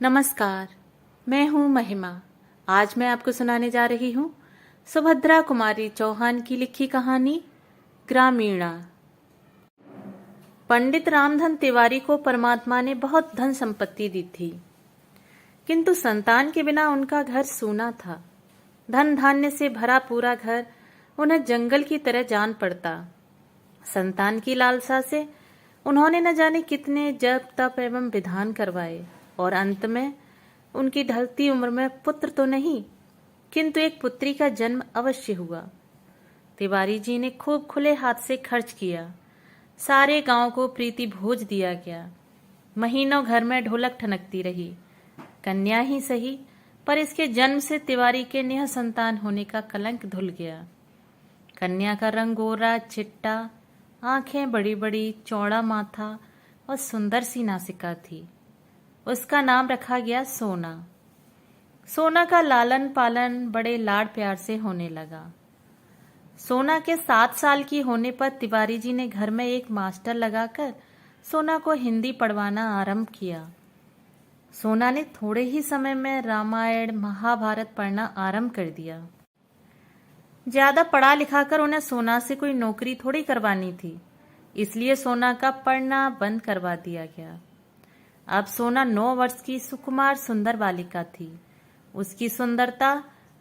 नमस्कार। मैं हूँ महिमा। आज मैं आपको सुनाने जा रही हूँ सुभद्रा कुमारी चौहान की लिखी कहानी ग्रामीणा। पंडित रामधन तिवारी को परमात्मा ने बहुत धन संपत्ति दी थी, किंतु संतान के बिना उनका घर सूना था। धन धान्य से भरा पूरा घर उन्हें जंगल की तरह जान पड़ता। संतान की लालसा से उन्होंने न जाने कितने जप तप एवं विधान करवाए और अंत में उनकी ढलती उम्र में पुत्र तो नहीं किंतु एक पुत्री का जन्म अवश्य हुआ। तिवारी जी ने खूब खुले हाथ से खर्च किया। सारे गांव को प्रीति भोज दिया गया। महीनों घर में ढोलक ठनकती रही। कन्या ही सही, पर इसके जन्म से तिवारी के नेह संतान होने का कलंक धुल गया। कन्या का रंग गोरा चिट्टा, आंखें बड़ी बड़ी, चौड़ा माथा और सुंदर सी नासिका थी। उसका नाम रखा गया सोना। सोना का लालन पालन बड़े लाड प्यार से होने लगा। सोना के 7 साल की होने पर तिवारी जी ने घर में एक मास्टर लगाकर सोना को हिंदी पढ़वाना आरंभ किया। सोना ने थोड़े ही समय में रामायण महाभारत पढ़ना आरंभ कर दिया। ज्यादा पढ़ा लिखा कर उन्हें सोना से कोई नौकरी थोड़ी करवानी थी, इसलिए सोना का पढ़ना बंद करवा दिया गया। अब सोना 9 वर्ष की सुकुमार सुंदर बालिका थी। उसकी सुंदरता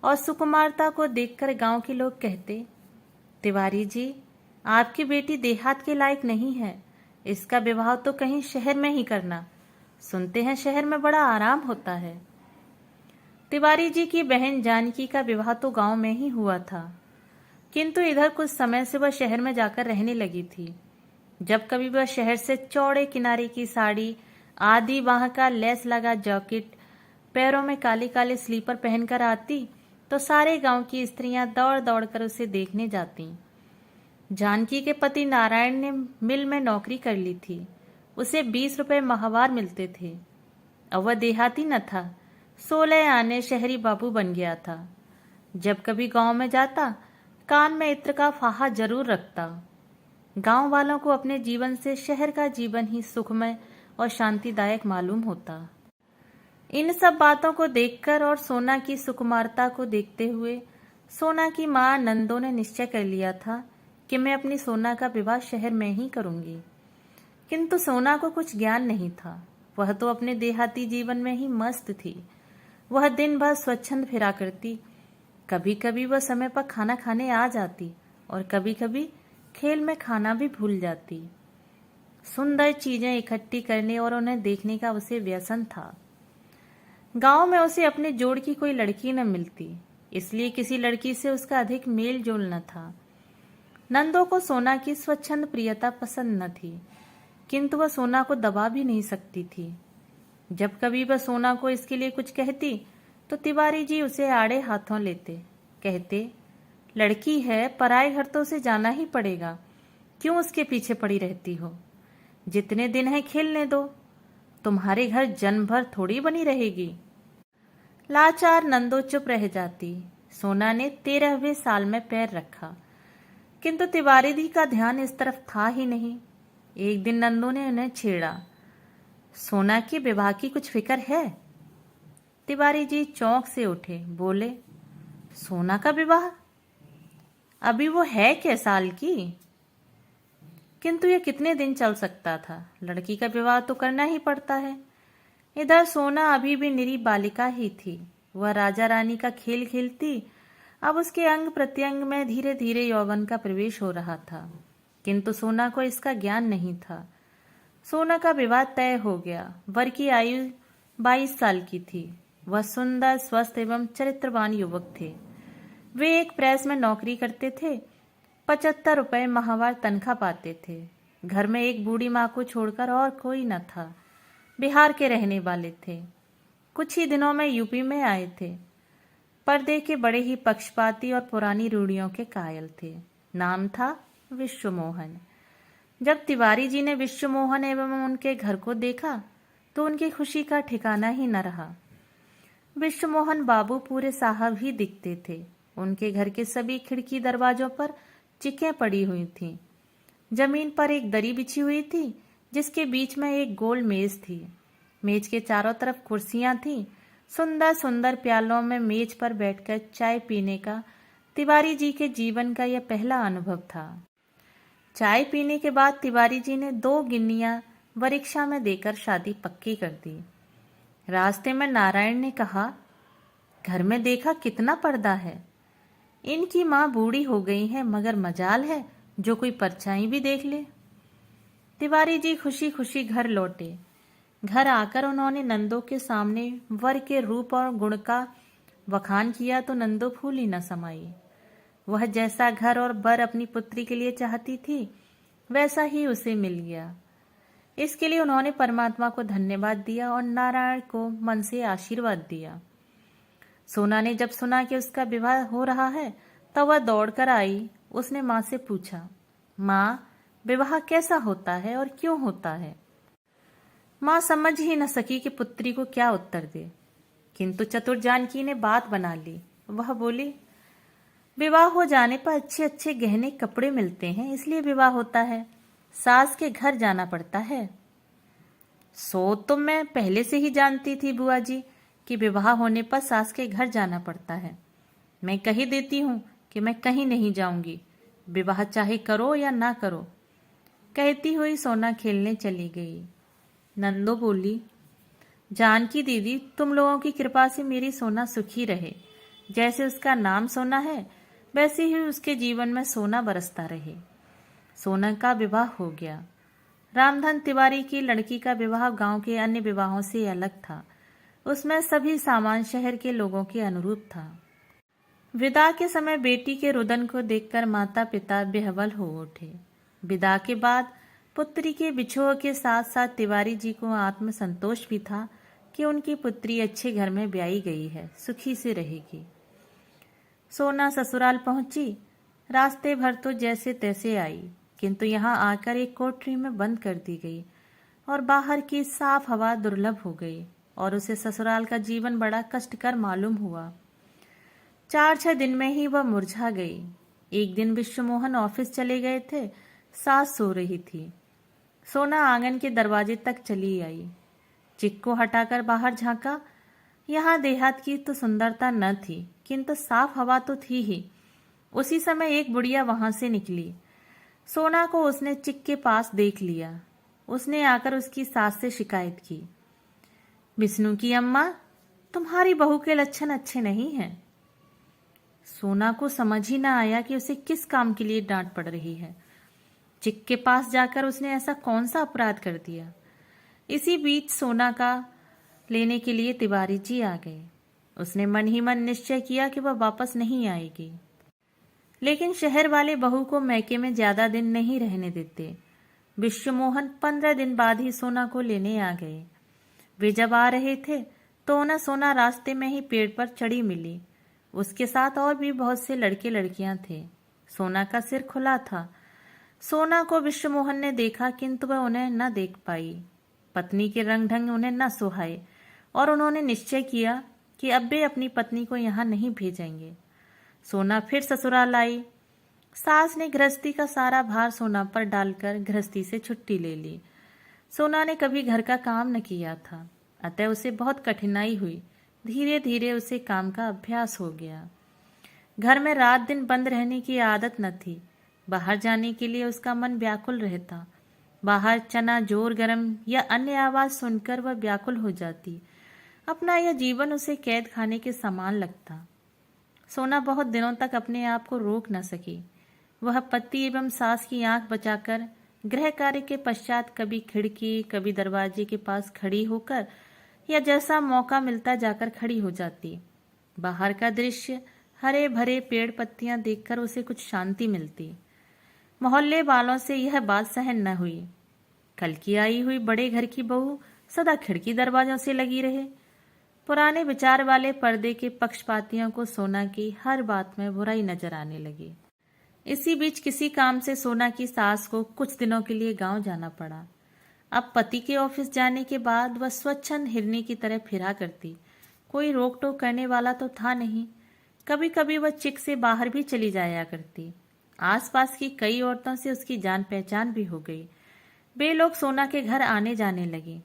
और सुकुमारता को देखकर गांव के लोग कहते, तिवारी जी, आपकी बेटी देहात के लायक नहीं है। इसका विवाह तो कहीं शहर में ही करना। सुनते हैं शहर में बड़ा आराम होता है। तिवारी जी की बहन जानकी का विवाह तो गांव में ही हुआ था, किंतु इधर कुछ समय से वह शहर में जाकर रहने लगी थी। जब कभी वह शहर से चौड़े किनारे की साड़ी आदि वहां का लेस लगा जैकेट, पैरों में काले काले स्लीपर पहनकर आती तो सारे गांव की स्त्रियां दौड़ दौड़ कर उसे देखने जाती। जानकी के पति नारायण ने मिल में नौकरी कर ली थी। उसे 20 रुपए माहवार मिलते थे। अब वह देहाती न था, 16 आने शहरी बाबू बन गया था। जब कभी गांव में जाता कान में इत्र का फाहा जरूर रखता। गांव वालों को अपने जीवन से शहर का जीवन ही सुखमय और शांतिदायक मालूम होता। इन सब बातों को देखकर और सोना की सुकुमारता को देखते हुए सोना की मां नंदो ने निश्चय कर लिया था कि मैं अपनी सोना का विवाह शहर में ही करूंगी। किंतु सोना को कुछ ज्ञान नहीं था। वह तो अपने देहाती जीवन में ही मस्त थी। वह दिन भर स्वच्छंद फिरा करती। कभी कभी वह समय पर खाना खाने आ जाती और कभी कभी खेल में खाना भी भूल जाती। सुंदर चीजें इकट्ठी करने और उन्हें देखने का उसे व्यसन था। गांव में उसे अपने जोड़ की कोई लड़की न मिलती, इसलिए किसी लड़की से उसका अधिक मेल जोल न था। नंदो को सोना की स्वच्छंद प्रियता पसंद न थी, किंतु वह सोना को दबा भी नहीं सकती थी। जब कभी वह सोना को इसके लिए कुछ कहती तो तिवारी जी उसे आड़े हाथों लेते। कहते, लड़की है, पराए घर तो उसे जाना ही पड़ेगा। क्यों उसके पीछे पड़ी रहती हो? जितने दिन है खेलने दो। तुम्हारे घर जन्म भर थोड़ी बनी रहेगी। लाचार नंदो चुप रह जाती। सोना ने 13वें साल में पैर रखा, किंतु तिवारी जी का ध्यान इस तरफ था ही नहीं। एक दिन नंदो ने उन्हें छेड़ा, सोना के विवाह की कुछ फिक्र है? तिवारी जी चौंक से उठे, बोले, सोना का विवाह? अभी वो है क्या साल की? किंतु यह कितने दिन चल सकता था? लड़की का विवाह तो करना ही पड़ता है। इधर सोना अभी भी निरी बालिका ही थी। वह राजा रानी का खेल खेलती। अब उसके अंग प्रत्यंग में धीरे धीरे यौवन का प्रवेश हो रहा था, किंतु सोना को इसका ज्ञान नहीं था। सोना का विवाह तय हो गया। वर की आयु 22 साल की थी। वह सुंदर, स्वस्थ एवं चरित्रवान युवक थे। वे एक प्रेस में नौकरी करते थे। 75 रुपए माहवार तनख्वाह पाते थे। घर में एक बूढ़ी माँ को छोड़कर और कोई न था। बिहार के रहने वाले थे। कुछ ही दिनों में यूपी में आए थे। पर्दे के बड़े ही पक्षपाती और पुरानी रूढ़ियों के कायल थे। नाम था विश्वमोहन। जब तिवारी जी ने विश्वमोहन एवं उनके घर को देखा तो उनकी खुशी का ठिकाना ही न रहा। विश्वमोहन बाबू पूरे साहब ही दिखते थे। उनके घर के सभी खिड़की दरवाजों पर चिकें पड़ी हुई थीं। जमीन पर एक दरी बिछी हुई थी, जिसके बीच में एक गोल मेज थी। मेज के चारों तरफ कुर्सियां थीं। सुंदर सुंदर प्यालों में मेज पर बैठकर चाय पीने का तिवारी जी के जीवन का यह पहला अनुभव था। चाय पीने के बाद तिवारी जी ने 2 गिन्नियां वरिक्षा में देकर शादी पक्की कर दी। रास्ते में नारायण ने कहा, घर में देखा कितना पर्दा है। इनकी माँ बूढ़ी हो गई है, मगर मजाल है जो कोई परछाई भी देख ले। तिवारी जी खुशी खुशी घर लौटे। घर आकर उन्होंने नंदो के सामने वर के रूप और गुण का बखान किया तो नंदो फूल ही न समाई। वह जैसा घर और बर अपनी पुत्री के लिए चाहती थी, वैसा ही उसे मिल गया। इसके लिए उन्होंने परमात्मा को धन्यवाद दिया और नारायण को मन से आशीर्वाद दिया। सोना ने जब सुना कि उसका विवाह हो रहा है, तब वह दौड़कर आई। उसने माँ से पूछा, माँ, विवाह कैसा होता है और क्यों होता है? माँ समझ ही न सकी कि पुत्री को क्या उत्तर दे, किंतु चतुर जानकी ने बात बना ली। वह बोली, विवाह हो जाने पर अच्छे अच्छे गहने कपड़े मिलते हैं, इसलिए विवाह होता है। सास के घर जाना पड़ता है। सो तो मैं पहले से ही जानती थी बुआ जी कि विवाह होने पर सास के घर जाना पड़ता है। मैं कही देती हूँ कि मैं कहीं नहीं जाऊंगी, विवाह चाहे करो या ना करो। कहती हुई सोना खेलने चली गई। नंदो बोली, जानकी दीदी, तुम लोगों की कृपा से मेरी सोना सुखी रहे। जैसे उसका नाम सोना है, वैसे ही उसके जीवन में सोना बरसता रहे। सोना का विवाह हो गया। रामधन तिवारी की लड़की का विवाह गांव के अन्य विवाहों से अलग था। उसमें सभी सामान शहर के लोगों के अनुरूप था। विदा के समय बेटी के रुदन को देखकर माता पिता बेहवल हो उठे। विदा के बाद पुत्री के बिछोह के साथ साथ तिवारी जी को आत्मसंतोष भी था कि उनकी पुत्री अच्छे घर में ब्याई गई है, सुखी से रहेगी। सोना ससुराल पहुंची। रास्ते भर तो जैसे तैसे आई, किंतु यहाँ आकर एक कोठरी में बंद कर दी गई और बाहर की साफ हवा दुर्लभ हो गई और उसे ससुराल का जीवन बड़ा कष्टकर मालूम हुआ। 4-6 दिन में ही वह मुरझा गई। एक दिन विश्वमोहन ऑफिस चले गए थे। सास सो रही थी। सोना आंगन के दरवाजे तक चली आई। चिक को हटाकर बाहर झांका। यहाँ देहात की तो सुंदरता न थी, किंतु साफ हवा तो थी ही। उसी समय एक बुढ़िया वहां से निकली। सोना को उसने चिक के पास देख लिया। उसने आकर उसकी सास से शिकायत की, विष्णु की अम्मा, तुम्हारी बहू के लक्षण अच्छे नहीं हैं। सोना को समझ ही ना आया कि उसे किस काम के लिए डांट पड़ रही है। चिक के पास जाकर उसने ऐसा कौन सा अपराध कर दिया। इसी बीच सोना का लेने के लिए तिवारी जी आ गए। उसने मन ही मन निश्चय किया कि वह वापस नहीं आएगी। लेकिन शहर वाले बहू को मैके में ज्यादा दिन नहीं रहने देते। विश्वमोहन 15 दिन बाद ही सोना को लेने आ गए। वे जब आ रहे थे तो उन्हें सोना रास्ते में ही पेड़ पर चढ़ी मिली। उसके साथ और भी बहुत से लड़के लड़कियां थे। सोना का सिर खुला था। सोना को विश्वमोहन ने देखा, किंतु वह उन्हें न देख पाई। पत्नी के रंग ढंग उन्हें न सुहाए और उन्होंने निश्चय किया कि अब वे अपनी पत्नी को यहाँ नहीं भेजेंगे। सोना फिर ससुराल आई। सास ने गृहस्थी का सारा भार सोना पर डालकर गृहस्थी से छुट्टी ले ली। सोना ने कभी घर का काम न किया था, अतः उसे बहुत कठिनाई हुई। धीरे धीरे उसे काम का अभ्यास हो गया। घर में रात दिन बंद रहने की आदत न थी। बाहर जाने के लिए उसका मन व्याकुल रहता। बाहर चना जोर गरम या अन्य आवाज सुनकर वह व्याकुल हो जाती। अपना यह जीवन उसे कैद खाने के समान लगता। सोना बहुत दिनों तक अपने आप को रोक न सकी। वह पति एवं सास की आंख बचाकर गृह कार्य के पश्चात कभी खिड़की, कभी दरवाजे के पास खड़ी होकर या जैसा मौका मिलता जाकर खड़ी हो जाती। बाहर का दृश्य, हरे भरे पेड़ पत्तियां देखकर उसे कुछ शांति मिलती। मोहल्ले वालों से यह बात सहन न हुई। कल की आई हुई बड़े घर की बहू सदा खिड़की दरवाजों से लगी रहे। पुराने विचार वाले पर्दे के पक्षपातियों को सोना की हर बात में बुराई नजर आने लगी। इसी बीच किसी काम से सोना की सास को कुछ दिनों के लिए गांव जाना पड़ा। अब पति के ऑफिस जाने के बाद वह स्वच्छंद हिरनी की तरह फिरा करती। कोई रोक टोक करने वाला तो था नहीं। कभी कभी वह चिक से बाहर भी चली जाया करती। आसपास की कई औरतों से उसकी जान पहचान भी हो गई। वे लोग सोना के घर आने जाने लगे।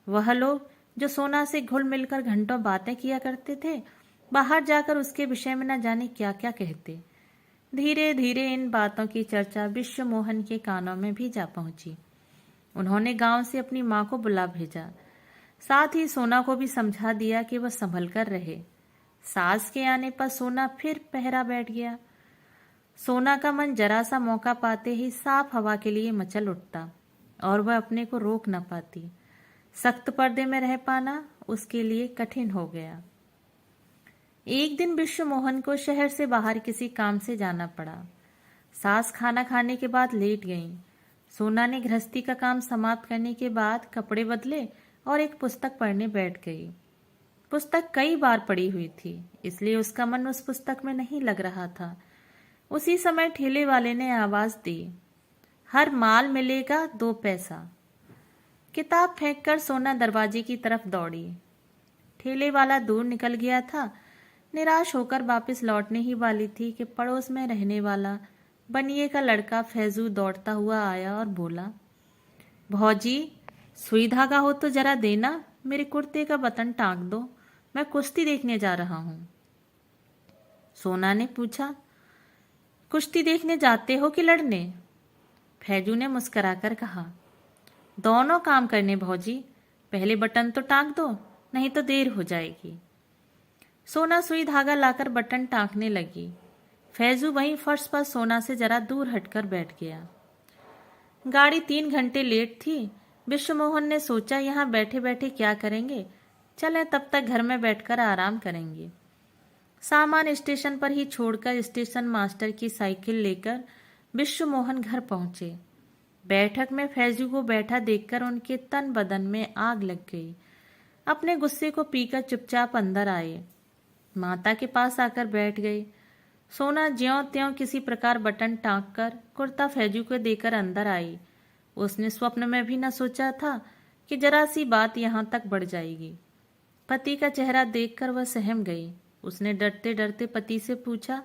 वह लोग जो सोना से घुल मिलकर घंटों बातें किया करते थे, बाहर जाकर उसके विषय में न जाने क्या क्या कहते। धीरे धीरे इन बातों की चर्चा विश्व मोहन के कानों में भी जा पहुंची। उन्होंने गांव से अपनी माँ को बुला भेजा। साथ ही सोना को भी समझा दिया कि वह संभल कर रहे। सास के आने पर सोना फिर पहरा बैठ गया। सोना का मन जरा सा मौका पाते ही साफ हवा के लिए मचल उठता और वह अपने को रोक न पाती। सख्त पर्दे में रह पाना उसके लिए कठिन हो गया। एक दिन विश्व मोहन को शहर से बाहर किसी काम से जाना पड़ा। सास खाना खाने के बाद लेट गईं। सोना ने गृहस्थी का काम समाप्त करने के बाद कपड़े बदले और एक पुस्तक पढ़ने बैठ गई। पुस्तक कई बार पढ़ी हुई थी, इसलिए उसका मन उस पुस्तक में नहीं लग रहा था। उसी समय ठेले वाले ने आवाज दी, हर माल मिलेगा 2 पैसा। किताब फेंककर सोना दरवाजे की तरफ दौड़ी। ठेले वाला दूर निकल गया था। निराश होकर वापस लौटने ही वाली थी कि पड़ोस में रहने वाला बनिए का लड़का फैजू दौड़ता हुआ आया और बोला, भौजी सुई धागा हो तो जरा देना, मेरे कुर्ते का बटन टांक दो, मैं कुश्ती देखने जा रहा हूं। सोना ने पूछा, कुश्ती देखने जाते हो कि लड़ने? फैजू ने मुस्कुराकर कहा, दोनों काम करने भौजी, पहले बटन तो टांक दो, नहीं तो देर हो जाएगी। सोना सुई धागा लाकर बटन टांकने लगी। फैजू वहीं फर्श पर सोना से जरा दूर हटकर बैठ गया। गाड़ी 3 घंटे लेट थी। विश्वमोहन ने सोचा, यहाँ बैठे बैठे क्या करेंगे, चलें तब तक घर में बैठकर आराम करेंगे। सामान स्टेशन पर ही छोड़कर स्टेशन मास्टर की साइकिल लेकर विश्वमोहन घर पहुंचे। बैठक में फैजू को बैठा देखकर उनके तन बदन में आग लग गई। अपने गुस्से को पीकर चुपचाप अंदर आए। माता के पास आकर बैठ गए। सोना ज्यों त्यों किसी प्रकार बटन टांक कर कुर्ता फैजू को देकर अंदर आई। उसने स्वप्न में भी न सोचा था कि जरा सी बात यहाँ तक बढ़ जाएगी। पति का चेहरा देखकर वह सहम गई। उसने डरते डरते पति से पूछा,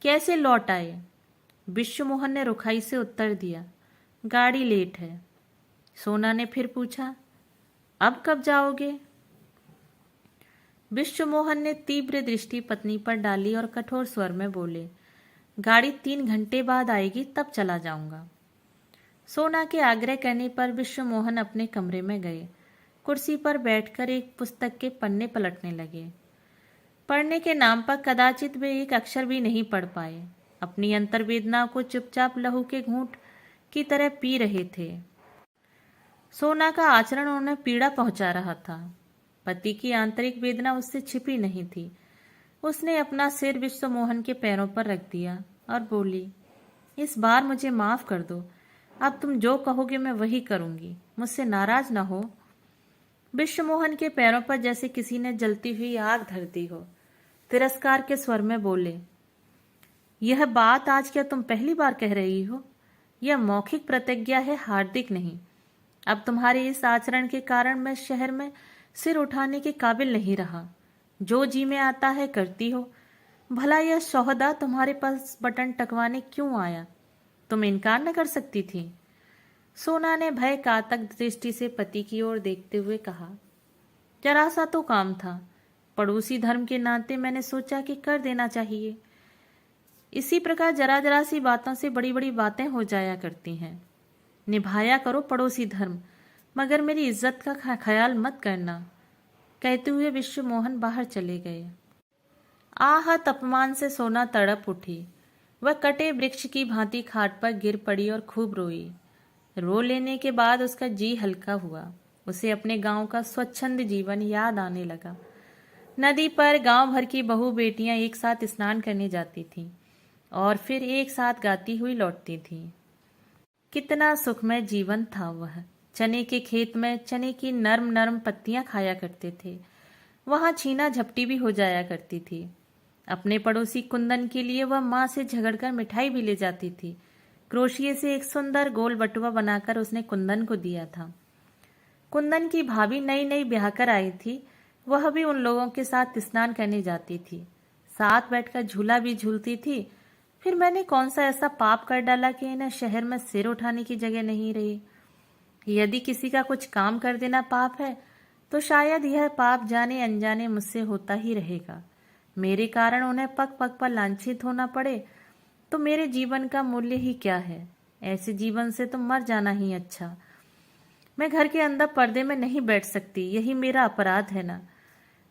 कैसे लौट आए? विश्वमोहन ने रुखाई से उत्तर दिया, गाड़ी लेट है। सोना ने फिर पूछा, अब कब जाओगे? विश्वमोहन ने तीव्र दृष्टि पत्नी पर डाली और कठोर स्वर में बोले, गाड़ी 3 घंटे बाद आएगी, तब चला जाऊंगा। सोना के आग्रह करने पर विश्वमोहन अपने कमरे में गए। कुर्सी पर बैठकर एक पुस्तक के पन्ने पलटने लगे। पढ़ने के नाम पर कदाचित वे एक अक्षर भी नहीं पढ़ पाए। अपनी अंतर्वेदना को चुपचाप लहू के घूंट की तरह पी रहे थे। सोना का आचरण उन्हें पीड़ा पहुंचा रहा था। पति की आंतरिक वेदना उससे छिपी नहीं थी। उसने अपना सिर विश्वमोहन के पैरों पर रख दिया और बोली, इस बार मुझे माफ कर दो, अब तुम जो कहोगे मैं वही करूंगी, मुझसे नाराज ना हो। विश्वमोहन के पैरों पर जैसे किसी ने जलती हुई आग धर दी हो। तिरस्कार के स्वर में बोले, यह बात आज क्या तुम पहली बार कह रही हो? यह मौखिक प्रतिज्ञा है, हार्दिक नहीं। अब तुम्हारे इस आचरण के कारण मैं शहर में सिर उठाने के काबिल नहीं रहा। जो जी में आता है करती हो। भला यह सौदा तुम्हारे पास बटन टकवाने क्यों आया? तुम इनकार न कर सकती थी। सोना ने भय कातक दृष्टि से पति की ओर देखते हुए कहा, जरा सा तो काम था, पड़ोसी धर्म के नाते मैंने सोचा कि कर देना चाहिए। इसी प्रकार जरा जरा सी बातों से बड़ी बड़ी बातें हो जाया करती हैं। निभाया करो पड़ोसी धर्म, मगर मेरी इज्जत का ख्याल मत करना। कहते हुए विश्वमोहन बाहर चले गए। आहत अपमान से सोना तड़प उठी। वह कटे वृक्ष की भांति खाट पर गिर पड़ी और खूब रोई। रो लेने के बाद उसका जी हल्का हुआ। उसे अपने गांव का स्वच्छंद जीवन याद आने लगा। नदी पर गांव भर की बहू बेटियां एक साथ स्नान करने जाती थीं और फिर एक साथ गाती हुई लौटती थीं। कितना सुखमय जीवन था वह। चने के खेत में चने की नर्म नर्म पत्तियां खाया करते थे। वहां छीना झपटी भी हो जाया करती थी। अपने पड़ोसी कुंदन के लिए वह माँ से झगड़कर मिठाई भी ले जाती थी। क्रोशिये से एक सुंदर गोल बटुआ बनाकर उसने कुंदन को दिया था। कुंदन की भाभी नई नई ब्याहकर आई थी। वह भी उन लोगों के साथ स्नान करने जाती थी। साथ बैठकर झूला भी झूलती थी। फिर मैंने कौन सा ऐसा पाप कर डाला कि इन्हें शहर में सिर उठाने की जगह नहीं रही। यदि किसी का कुछ काम कर देना पाप है तो शायद यह पाप जाने अनजाने मुझसे होता ही रहेगा। मेरे कारण उन्हें पग पग पर लांछित होना पड़े तो मेरे जीवन का मूल्य ही क्या है। ऐसे जीवन से तो मर जाना ही अच्छा। मैं घर के अंदर पर्दे में नहीं बैठ सकती, यही मेरा अपराध है ना।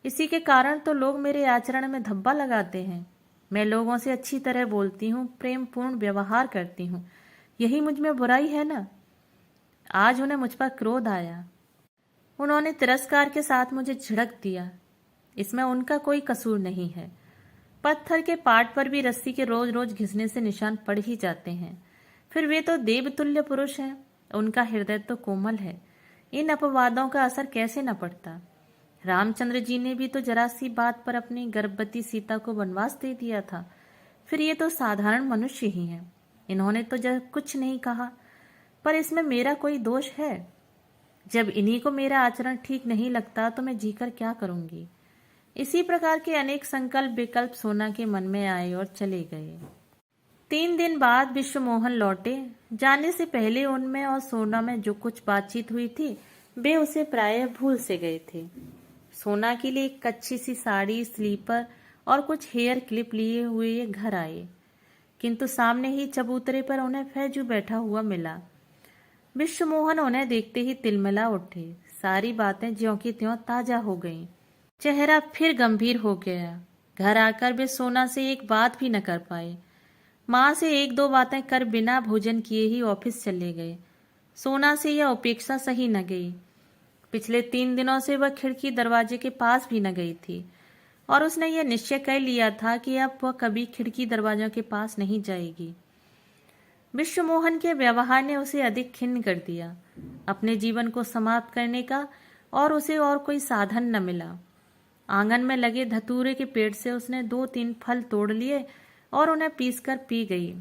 इसी के कारण तो लोग मेरे आचरण में धब्बा लगाते हैं। मैं लोगों से अच्छी तरह बोलती हूँ, प्रेम पूर्ण व्यवहार करती हूँ, यही मुझ में बुराई है ना। आज उन्हें मुझ पर क्रोध आया। उन्होंने तिरस्कार के साथ मुझे झिड़क दिया। इसमें उनका कोई कसूर नहीं है। पत्थर के पाट पर भी रस्सी के रोज रोज घिसने से निशान पड़ ही जाते हैं। फिर वे तो देवतुल्य पुरुष हैं, उनका हृदय तो कोमल है। इन अपवादों का असर कैसे न पड़ता। रामचंद्र जी ने भी तो जरा सी बात पर अपनी गर्भवती सीता को वनवास दे दिया था। फिर ये तो साधारण मनुष्य ही हैं। इन्होंने तो जब कुछ नहीं कहा, पर इसमें मेरा कोई दोष है। जब इन्हीं को मेरा आचरण ठीक नहीं लगता तो मैं जीकर क्या करूंगी। इसी प्रकार के अनेक संकल्प विकल्प सोना के मन में आए और चले गए। 3 दिन बाद विश्वमोहन लौटे। जाने से पहले उनमें और सोना में जो कुछ बातचीत हुई थी वे उसे प्रायः भूल से गए थे। सोना के लिए एक अच्छी सी साड़ी, स्लीपर और कुछ हेयर क्लिप लिए हुए घर आए, किंतु सामने ही चबूतरे पर उन्हें फैजू बैठा हुआ मिला। विश्वमोहन उन्हें देखते ही तिलमिला उठे। सारी बातें ज्यों की त्यों ताजा हो गईं। चेहरा फिर गंभीर हो गया। घर आकर वे सोना से एक बात भी न कर पाए। माँ से 1-2 बातें कर बिना भोजन किए ही ऑफिस चले गए। सोना से यह उपेक्षा सही न गई। पिछले 3 दिनों से वह खिड़की दरवाजे के पास भी न गई थी और उसने यह निश्चय कर लिया था कि अब वह कभी खिड़की दरवाजों के पास नहीं जाएगी। विश्वमोहन के व्यवहार ने उसे अधिक खिन्न कर दिया। अपने जीवन को समाप्त करने का और उसे और कोई साधन न मिला। आंगन में लगे धतूरे के पेड़ से उसने 2-3 फल तोड़ लिए और उन्हें पीसकर पी गई।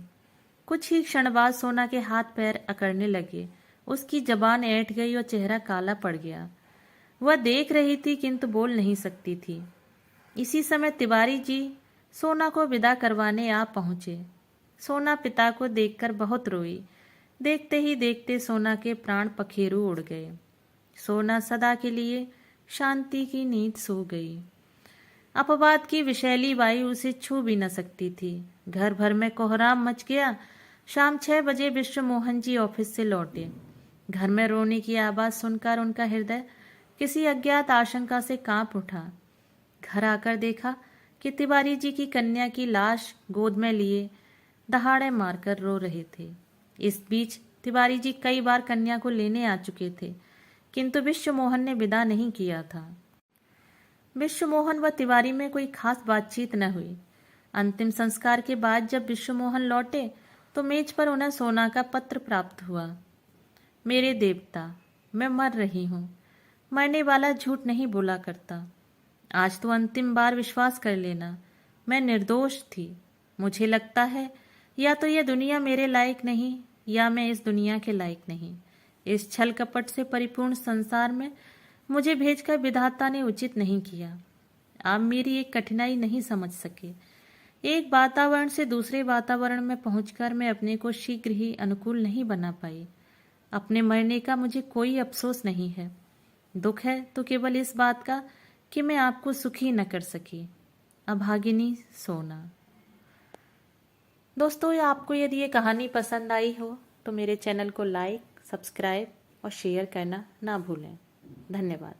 कुछ ही क्षण बाद सोना के हाथ पैर अकड़ने लगे। उसकी जबान ऐंठ गई और चेहरा काला पड़ गया। वह देख रही थी किंतु बोल नहीं सकती थी। इसी समय तिवारी जी सोना को विदा करवाने आ पहुंचे। सोना पिता को देखकर बहुत रोई। देखते ही देखते सोना के प्राण पखेरु उड़ गए। सोना सदा के लिए शांति की नींद सो गई। अपवाद की विषैली वायु उसे छू भी न सकती थी। घर भर में कोहराम मच गया। शाम 6 बजे विश्वमोहन जी ऑफिस से लौटे। घर में रोने की आवाज सुनकर उनका हृदय किसी अज्ञात आशंका से कांप उठा। घर आकर देखा कि तिवारी जी की कन्या की लाश गोद में लिए दहाड़े मारकर रो रहे थे। इस बीच तिवारी जी कई बार कन्या को लेने आ चुके थे, किंतु विश्वमोहन ने विदा नहीं किया था। विश्वमोहन व तिवारी में कोई खास बातचीत न हुई। अंतिम संस्कार के बाद जब विश्वमोहन लौटे तो मेज पर उन्हें सोना का पत्र प्राप्त हुआ। मेरे देवता, मैं मर रही हूँ। मरने वाला झूठ नहीं बोला करता। आज तो अंतिम बार विश्वास कर लेना, मैं निर्दोष थी। मुझे लगता है या तो यह दुनिया मेरे लायक नहीं या मैं इस दुनिया के लायक नहीं। इस छल कपट से परिपूर्ण संसार में मुझे भेजकर विधाता ने उचित नहीं किया। आप मेरी एक कठिनाई नहीं समझ सके। एक वातावरण से दूसरे वातावरण में पहुंचकर मैं अपने को शीघ्र ही अनुकूल नहीं बना पाई। अपने मरने का मुझे कोई अफसोस नहीं है। दुख है तो केवल इस बात का कि मैं आपको सुखी न कर सकी। अभागिनी सोना। दोस्तों, आपको यदि ये कहानी पसंद आई हो तो मेरे चैनल को लाइक, सब्सक्राइब और शेयर करना ना भूलें। धन्यवाद।